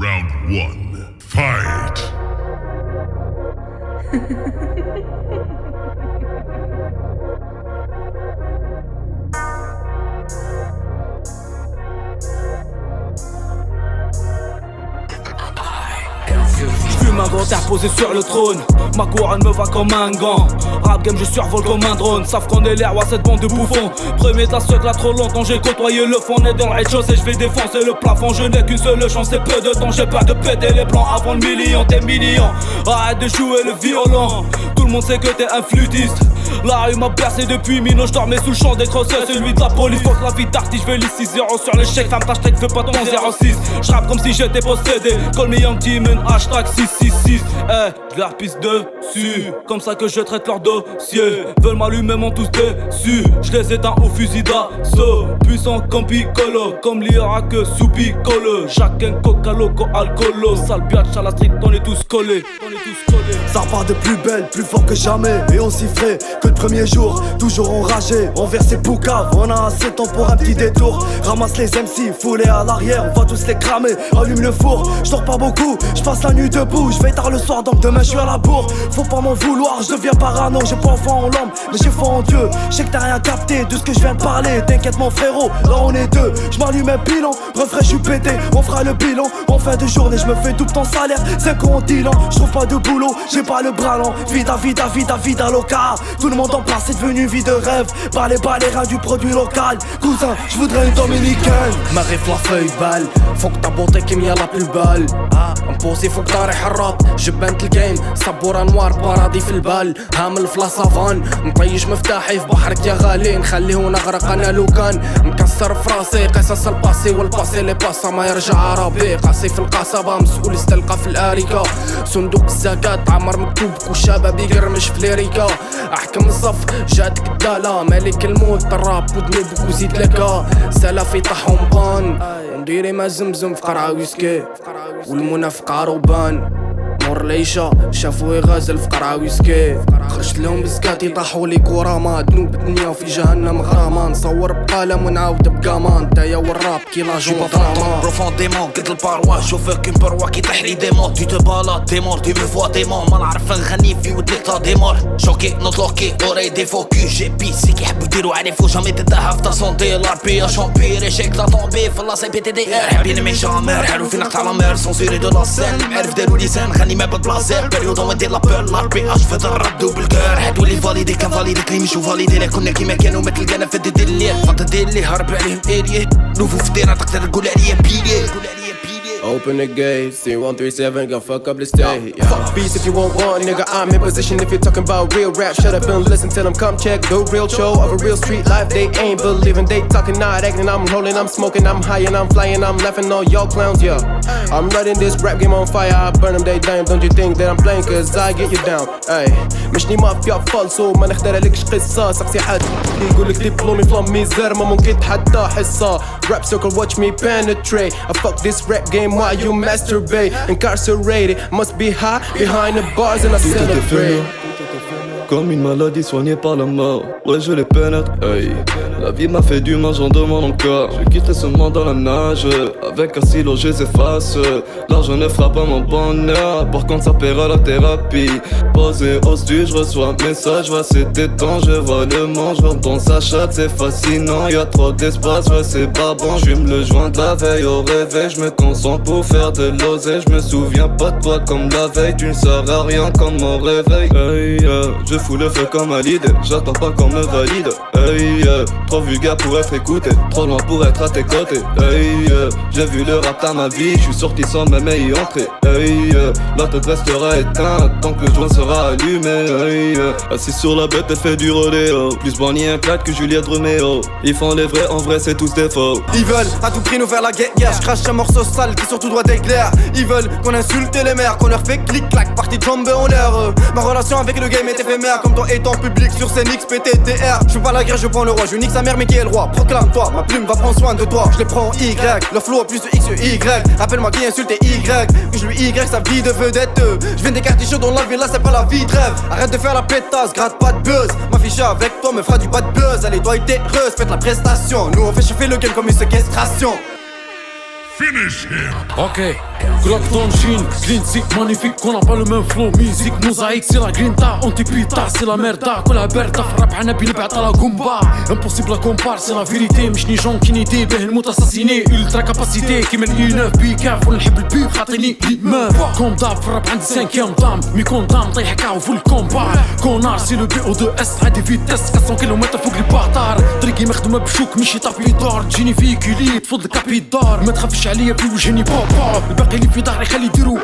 Round 1. Fight! J'fume un gros terre posé sur le trône. Ma couronne me va comme un gant. Rap game je survole comme un drone. Savent qu'on est l'air, ouais cette bande de bouffons. Premier de la seule là trop longtemps j'ai côtoyé le fond. On est dans le rez-de-chaussée, j'vais défoncer le plafond. Je n'ai qu'une seule chance, c'est peu de temps. J'ai peur de péter les plans avant le million. T'es million, arrête de jouer le violon. Tout le monde sait que t'es un flûtiste. La rue m'a bercé depuis Mino, j'dormais sous le champ des crosses, celui de la police. Faut que la vie d'artiste, j'vais les 6-0 sur le chèque. Femme ta steak, fais pas ton 06. J'rappe comme si j'étais possédé. Call me young team, hashtag 666. Eh, j'leur pisse dessus. Comme ça que je traite leur dossier. Veulent m'allumer, m'ont tous déçus. J'les éteins au fusil d'assaut. Puissant comme Piccolo, comme l'Irak sous Piccolo. Chacun coca loco alcoolo. Sale biatch à la street, on est tous collés. Ça repart de plus belle, plus fort que jamais. Et aussi frais que le premier jour. Toujours enragé, envers ces poucaves. On a assez de temps pour un petit détour. Ramasse les MC, foulés à l'arrière. On va tous les cramer, allume le four. J'dors pas beaucoup, j'passe la nuit debout. J'vais tard le soir, donc demain j'suis à la bourre. Faut pas m'en vouloir, je deviens parano. J'ai pas foi en l'homme, mais j'ai foi en Dieu. J'sais que t'as rien capté de ce que je viens de parler. T'inquiète mon frérot, là on est deux. J'm'allume un bilan, refrais j'suis pété. On fera le bilan, en fin de journée j'me fais double ton salaire. 50 ans, j'trouve pas de boulot, j'ai pas le bras lent. Vida loca. Tout le monde en place, c'est devenu une vie de rêve. Balai reins du produit local. Cousin, j'voudrais une dominicaine. M'arrive la feuille balle. Faut que ta beauté qui m'y a la plus balle. Imposé faut que t'arrêtes الراب. جبنت الجيم سبورة نوار بارادي في البال. هامل في لا سافان مطيش مفتاحي في بحرك يا غالي. نخليه نغرق انا لو كان مكسر في راسي. قصص الباسي والباسي لي باسا ما يرجع عربي. قاسي في القصبة مسؤول استلقى في الاريكة. صندوق الزكاة عمر مكتوب وشباب يقرمش في ليريكا. احكم الصف جاتك الدالة ملك الموت الراب ودنوبك وزيد لك. سلفي طحهم بان نديري ما زمزم في قرعة ويسكي. والمنافق عروبان مور ليشا شافوه غازل في قرعة ويسكي. خرجت لهم بسكاتي طاحوا لي كوراما. ذنوب الدنيا وفي جهنم غراما. نصور بقلم ونعاود بقامان. تايا والراب كي لاجون دراما. بروفونديمون قد الباروا شوفك كيم بروا كي طيح لي ديمون. tu te balades démon, tu me vois démon. ما نعرف نغني في ودنك تا ديمور. شوكي نطلوكي اوري دي فوكي. جي بي سي كيحبو يديرو عنيفو جامي تداها في تا سونتي. لاربي شامبير شيك لا طومبي في لا سي بي تي دي ار. حابين مي جامير حلو في نقطع لا مير سونسيري دو لا سين. معرف دارو لسان غني ما ببلاصير. بيريودو ندير لا بير لاربي اش في الراب دوبل كور. حدو لي فاليدي كان فاليدي كلي مشو فاليدي لا كنا كيما كانوا ما تلقانا في دير الليل. فانت دير اللي هرب عليهم اريه. نوفو في ديرها تقدر تقول عليا بيلي. Open the gate, see 137, gon' fuck up the stage. Yeah. Fuck beats if you want one, nigga, I'm in position if you're talking about real rap. Shut up and listen, tell them come check the real show of a real street life. They ain't believing, they talking, not acting. I'm rolling, I'm smoking, I'm high and I'm flying, I'm laughing all y'all clowns, yeah. I'm running this rap game on fire, I burn them, they dying. Don't you think that I'm playing, cause I get you down, ay. مشني مافيا فالصو ما نختار لكش قصة. سقسي حد يقولك دبلومي فلام ميزر ما ممكن تحدى حصة. Rap circle watch me penetrate. I fuck this rap game while you masturbate. Incarcerated, must be high behind the bars and I celebrate. Comme une maladie soignée par la mort. Ouais je les pénètre, hey. La vie m'a fait du mal, j'en demande encore. Je quitterai ce monde dans la nage. Avec un stylo je les efface. L'argent ne fera pas mon bonheur. Par contre ça paiera la thérapie. Posé au studio, je reçois un message. Ouais c'est détend, je vois le monde. Je vois dans sa chatte, c'est fascinant. Y'a trop d'espace, ouais c'est barbant. J'fume le joint de la veille au réveil. Je me concentre pour faire de l'oseille. Je me souviens pas de toi comme la veille. Tu ne sers à rien comme mon réveil. Hey, je fous le feu comme Alid. J'attends pas qu'on me valide. Hey, trop vulgaire pour être écouté. Trop loin pour être à tes côtés. Hey, j'ai vu le rap à ma vie. J'suis sorti sans même y entrer. Hey, la tête restera éteinte tant que le joint sera allumé. Hey, assis sur la bête elle fait du rodéo. Plus Bonnie un plat que Juliette Roméo. Ils font les vrais, en vrai c'est tous des faux. Ils veulent à tout prix nous faire la guerre. J'crache un morceau sale qui surtout doit d'éclair. Ils veulent qu'on insulte les mères, qu'on leur fait clic-clac, partie de jambes en l'air. Ma relation avec le game est éphémère, comme toi étant public sur scène XPTTR. Je veux pas la guerre, je prends le roi, je nique sa mère mais qui est le roi. Proclame-toi, ma plume va prendre soin de toi. Je les prends en Y, leur flow a plus de X que Y. Rappelle-moi qui insulte Y, que je lui Y sa vie de vedette. Je viens des quartiers chauds dans la ville, là c'est pas la vie de rêve. Arrête de faire la pétasse, gratte pas de buzz. M'afficher avec toi me fera du bad buzz. Allez toi et tes reus, faites la prestation. Nous on fait chauffer le game comme une séquestration. Finish him. Ok, Glock dans le jean, clean sick, magnifique, qu'on a pas le même flow. Musique, mosaïque, c'est la grinta, anti-pita, c'est la merda. كل عبارة في راب عنبي نبعت على كومبا. Impossible à comparer, c'est la vérité. مش ني جون كي نيدي به الموت اساسيني. Ultra capacité كيما الاي 9 بيكاف ونحب البيب خاطيني ماف. كوم داب في الراب عندي 5 دام. ميكون دام طيح كاو في الكومبا. كونار سي لو بي او 2 اس عادي فيتاس 400 كيلومتر فوق الباطار. طريقي مخدومة بشوك ماشي طابي دار. تجيني فيكولي تفضل كابي دار. ما تخافش عليا بوجهني بابا. الباقي اللي في ظهري خلي يديرو